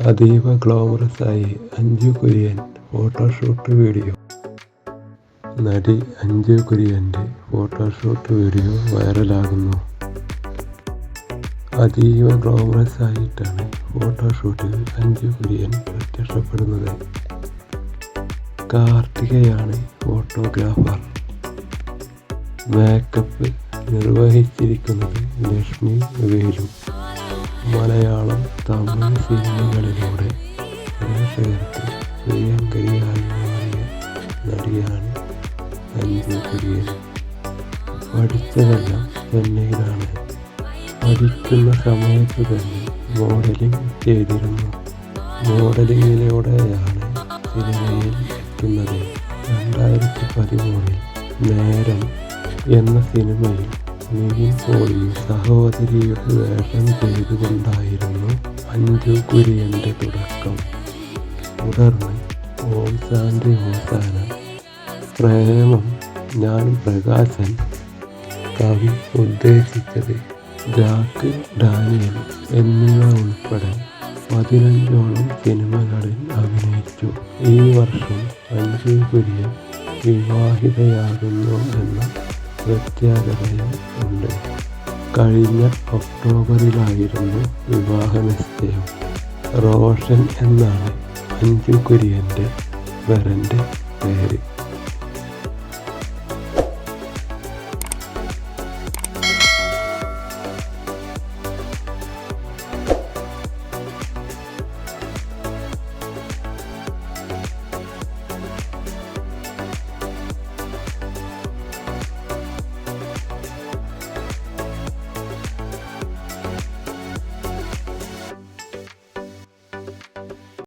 അതീവ ഗ്ലാമറസായി Anju Kurian photoshoot video. നടി Anju കുര്യൻ്റെ photoshoot video വൈറലാകുന്നു. അതീവ ഗ്ലാമറസായിട്ടാണ് ഫോട്ടോഷൂട്ടിൽ അഞ്ജു കുര്യൻ പ്രത്യക്ഷപ്പെടുന്നത്. കാർത്തികയാണ് ഫോട്ടോഗ്രാഫർ. മേക്കപ്പ് നിർവഹിച്ചിരിക്കുന്നത് ലക്ഷ്മി വേലു. മലയാളം, തമിഴ് സിനിമകളിലൂടെ പ്രേക്ഷകർക്ക് പ്രിയങ്കരിയായി മാറിയ നടിയാണ് അഞ്ജു കുര്യൻ. പഠിച്ചതെല്ലാം ചെന്നൈയിലാണ്. പഠിക്കുന്ന സമയത്ത് തന്നെ മോഡലിംഗ് ചെയ്തിരുന്നു. മോഡലിങ്ങിലൂടെയാണ് സിനിമയിൽ എത്തുന്നത്. 2013 നേരം എന്ന സിനിമയിൽ നിവിൻ പോളിയും സഹോദരിയുടെ വേഷം ചെയ്തുകൊണ്ടായിരുന്നു അഞ്ജു കുര്യൻ്റെ തുടക്കം. തുടർന്ന് ഓം ശാന്തി ഓശാന, പ്രേമം, ഞാൻ പ്രകാശൻ, കവി ഉദ്ദേശിച്ചത്, ജാക്ക് ഡാനിയൽ എന്നിവ ഉൾപ്പെടെ 15ഓളം സിനിമകളിൽ അഭിനയിച്ചു. ഈ വർഷം അഞ്ജു കുര്യൻ വിവാഹിതയാകുന്നു എന്ന പ്രത്യേകതയും ഉണ്ട്. കഴിഞ്ഞ ഒക്ടോബറിലായിരുന്നു വിവാഹ നിശ്ചയം. റോഷൻ എന്നാണ് അഞ്ജു കുര്യൻ്റെ വരൻ്റെ പേര്.